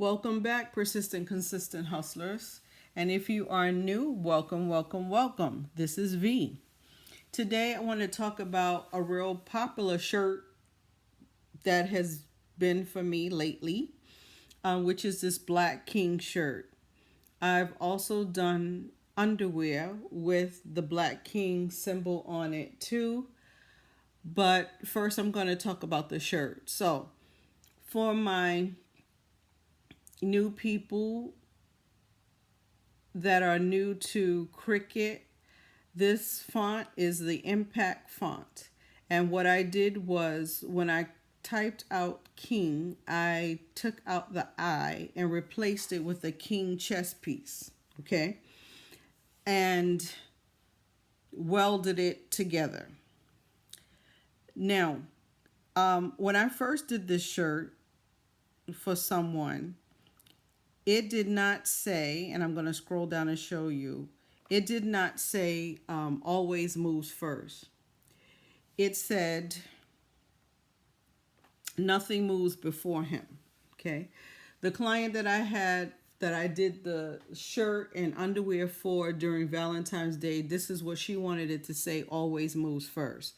Welcome back, persistent, consistent hustlers. And if you are new, welcome, welcome, welcome. This is V. Today, I want to talk about a real popular shirt that has been for me lately, which is this Black King shirt. I've also done underwear with the Black King symbol on it too. But first, I'm going to talk about the shirt. So, for my new people that are new to Cricut, this font is the impact font. And what I did was when I typed out king, I took out the I and replaced it with a king chess piece. Okay. And welded it together. Now, when I first did this shirt for someone, it did not say, and I'm going to scroll down and show you, it did not say always moves first. It said nothing moves before him. Okay. The client that I had that I did the shirt and underwear for during Valentine's Day, this is what she wanted it to say, always moves first.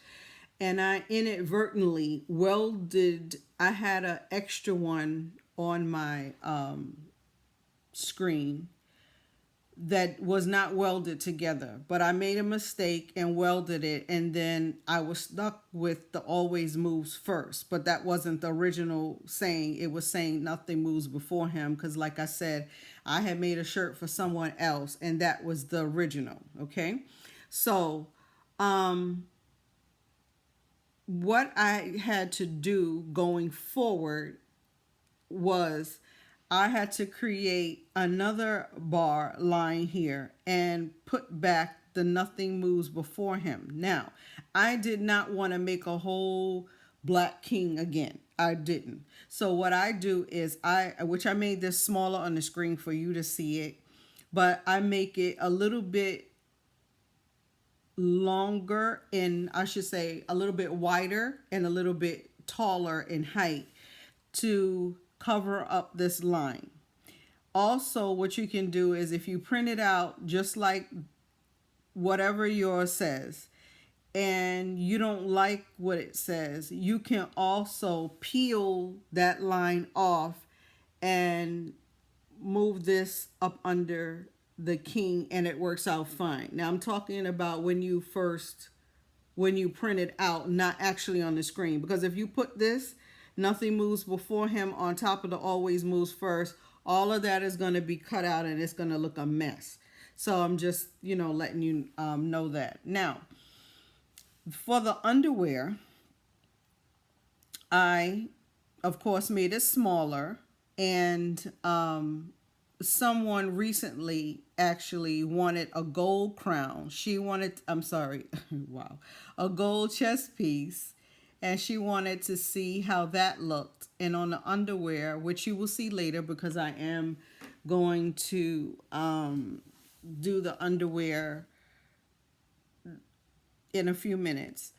And I inadvertently welded, I had an extra one on my screen that was not welded together, but I made a mistake and welded it, and then I was stuck with the always moves first. But that wasn't the original saying. It was saying nothing moves before him, because like I said, I had made a shirt for someone else and that was the original. Okay. So what I had to do going forward was I had to create another bar line here and put back the nothing moves before him. Now, I did not want to make a whole Black King again. I didn't. So what I do is which I made this smaller on the screen for you to see it, but I make it a little bit longer and I should say a little bit wider and a little bit taller in height to cover up this line. Also, what you can do is if you print it out just like whatever yours says and you don't like what it says, you can also peel that line off and move this up under the king and it works out fine. Now I'm talking about when you print it out, not actually on the screen, because if you put this nothing moves before him on top of the always moves first, all of that is going to be cut out and it's going to look a mess. So I'm just letting you know that. Now for the underwear, I of course made it smaller, and someone recently actually wanted a gold crown. She wanted, I'm sorry, wow, a gold chest piece, and she wanted to see how that looked. And on the underwear, which you will see later because I am going to do the underwear in a few minutes,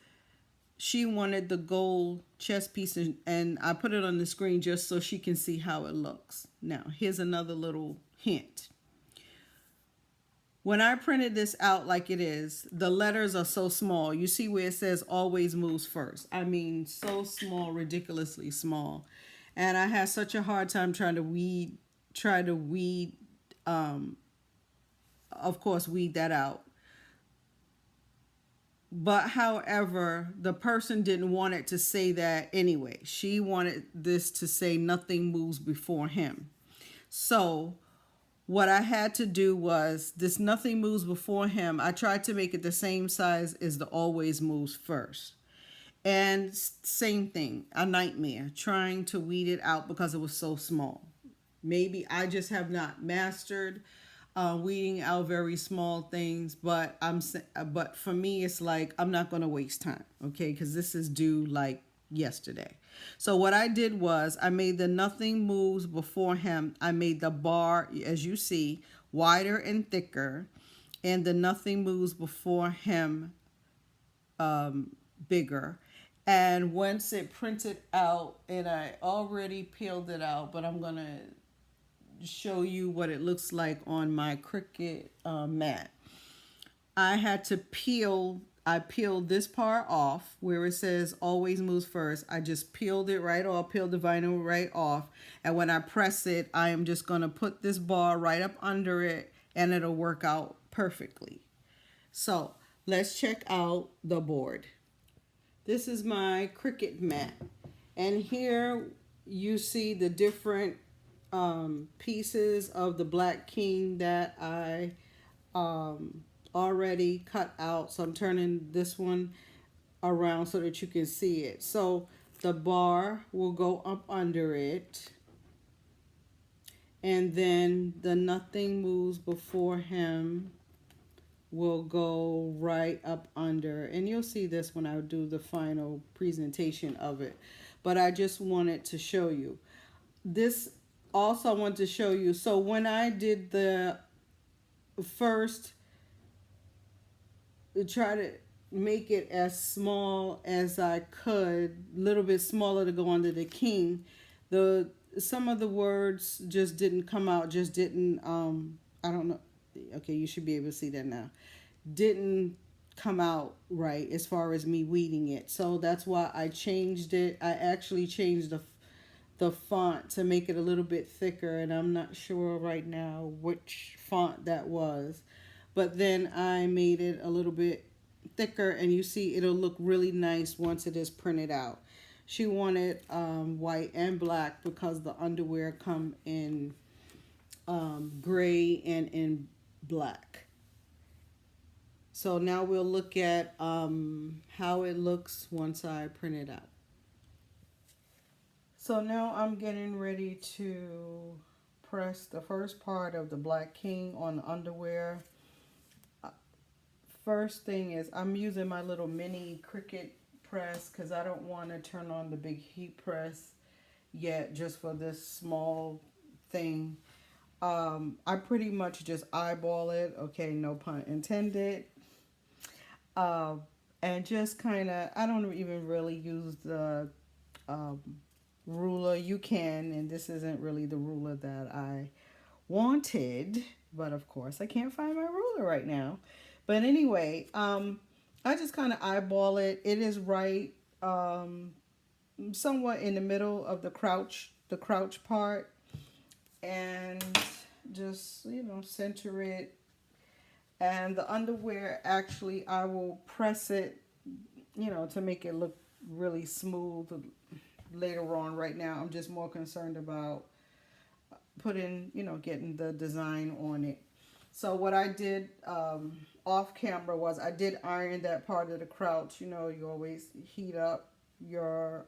she wanted the gold chest piece, and I put it on the screen just so she can see how it looks. Now, here's another little hint. When I printed this out like it is, the letters are so small. You see where it says always moves first. I mean, so small, ridiculously small. And I had such a hard time trying to weed, of course, weed that out. But however, the person didn't want it to say that anyway. She wanted this to say nothing moves before him. So what I had to do was this nothing moves before him. I tried to make it the same size as the always moves first. And same thing, a nightmare trying to weed it out because it was so small. Maybe I just have not mastered weeding out very small things, but for me it's like I'm not going to waste time, okay, because this is due like yesterday. So what I did was I made the nothing moves before him. I made the bar, as you see, wider and thicker, and the nothing moves before him bigger. And once it printed out, and I already peeled it out, but I'm gonna show you what it looks like on my Cricut mat. I had to I peeled this part off where it says always moves first. I just peeled it right off, peeled the vinyl right off. And when I press it, I am just going to put this bar right up under it and it'll work out perfectly. So let's check out the board. This is my Cricut mat. And here you see the different pieces of the Black King that I already cut out. So I'm turning this one around so that you can see it. So the bar will go up under it, and then the nothing moves before him will go right up under, and you'll see this when I do the final presentation of it, but I just wanted to show you this. Also I want to show you, so when I did the first, try to make it as small as I could, a little bit smaller to go under the king, some of the words just didn't come out, just didn't I don't know. Okay, you should be able to see that now. Didn't come out right as far as me weeding it. So that's why I changed it. I actually changed the font to make it a little bit thicker, and I'm not sure right now which font that was. But then I made it a little bit thicker, and you see it'll look really nice once it is printed out. She wanted white and black because the underwear come in gray and in black. So now we'll look at how it looks once I print it out. So now I'm getting ready to press the first part of the Black King on the underwear. First thing is I'm using my little mini Cricut press because I don't want to turn on the big heat press yet, just for this small thing. I pretty much just eyeball it, okay, no pun intended, and just kind of, I don't even really use the ruler. You can, and this isn't really the ruler that I wanted, but of course I can't find my ruler right now. But anyway, I just kind of eyeball it. It is right somewhat in the middle of the crouch part, and just, you know, center it. And the underwear, actually I will press it, you know, to make it look really smooth later on. Right now I'm just more concerned about putting, you know, getting the design on it. So what I did off camera was I did iron that part of the crouch. You know, you always heat up your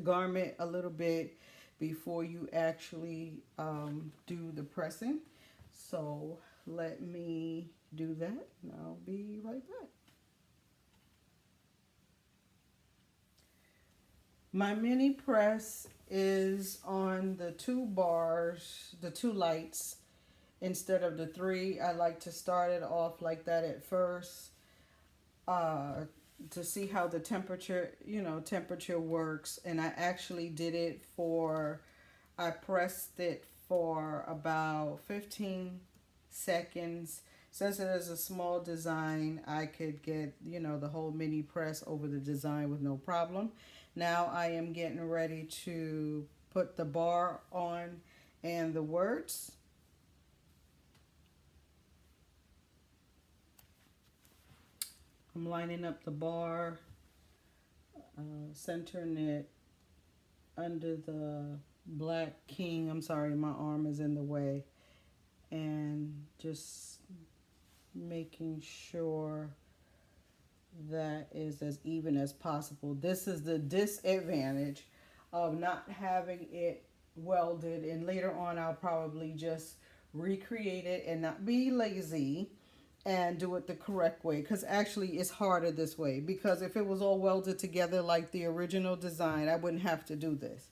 garment a little bit before you actually do the pressing. So let me do that and I'll be right back. My mini press is on the 2 bars, the 2 lights, instead of the 3. I like to start it off like that at first to see how the temperature, you know, temperature works. And I actually did it for, I pressed it for about 15 seconds. Since it is a small design, I could get, you know, the whole mini press over the design with no problem. Now I am getting ready to put the bar on and the words. I'm lining up the bar, centering it under the Black King. I'm sorry, my arm is in the way. And just making sure that is as even as possible. This is the disadvantage of not having it welded, and later on I'll probably just recreate it and not be lazy and do it the correct way, because actually it's harder this way, because if it was all welded together like the original design, I wouldn't have to do this,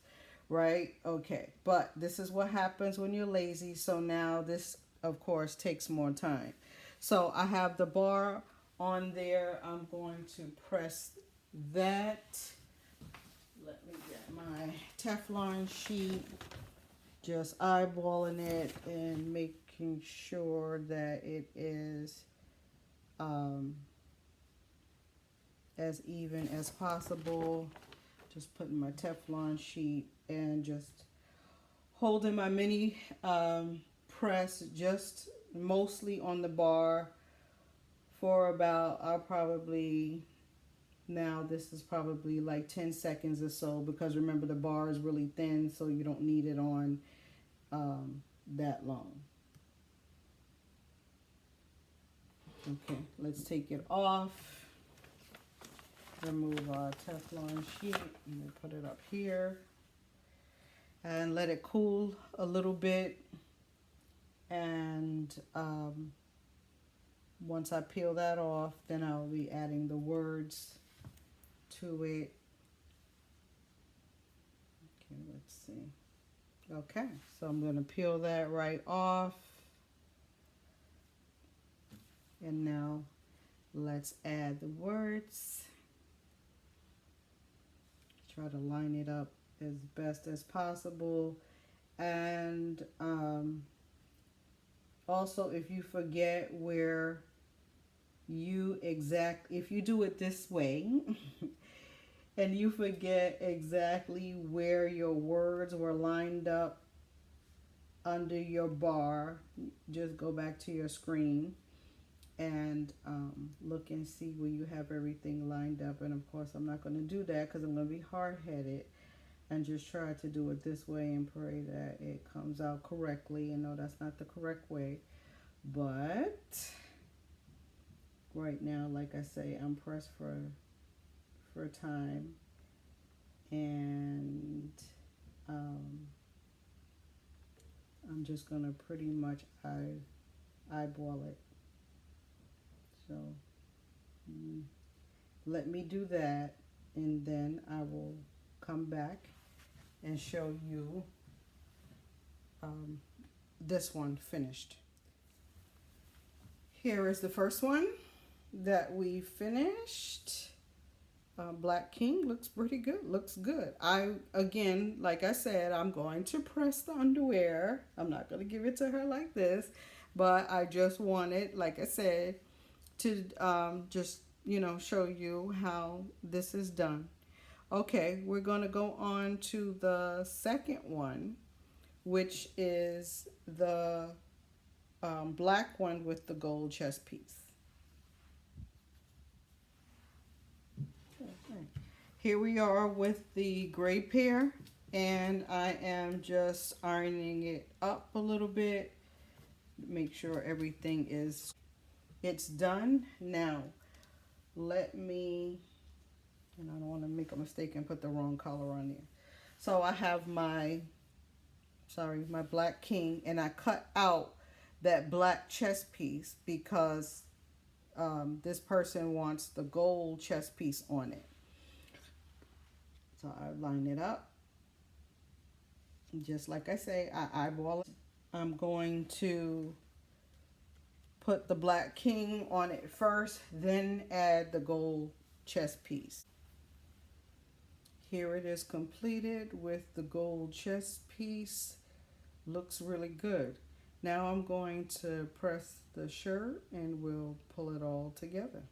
right? Okay, but this is what happens when you're lazy. So now this of course takes more time. So I have the bar on there. I'm going to press that. Let me get my Teflon sheet. Just eyeballing it and making sure that it is as even as possible. Just putting my Teflon sheet and just holding my mini press just mostly on the bar for about, I'll probably, now this is probably like 10 seconds or so, because remember the bar is really thin, so you don't need it on that long. Okay, let's take it off. Remove our Teflon sheet and put it up here and let it cool a little bit. And once I peel that off, then I'll be adding the words to it. Okay, let's see. Okay, so I'm going to peel that right off. And now let's add the words. Try to line it up as best as possible. And also, if you forget where if you do it this way and you forget exactly where your words were lined up under your bar, just go back to your screen and look and see where you have everything lined up. And of course, I'm not going to do that because I'm going to be hard-headed and just try to do it this way and pray that it comes out correctly. And no, that's not the correct way, but right now, like I say, I'm pressed for time, and I'm just gonna pretty much eyeball it. So let me do that, and then I will come back and show you this one finished. Here is the first one that we finished. Black King looks pretty good. Looks good. Again, like I said, I'm going to press the underwear. I'm not going to give it to her like this, but I just wanted, like I said, to just, show you how this is done. Okay, we're going to go on to the second one, which is the black one with the gold chest piece. Here we are with the gray pair, and I am just ironing it up a little bit. Make sure everything it's done. Now, let me, and I don't want to make a mistake and put the wrong color on there. So I have my Black King, and I cut out that black chest piece because this person wants the gold chest piece on it. So I line it up. Just like I say, I eyeball it. I'm going to put the Black King on it first, then add the gold chest piece. Here it is completed with the gold chest piece. Looks really good. Now I'm going to press the shirt and we'll pull it all together.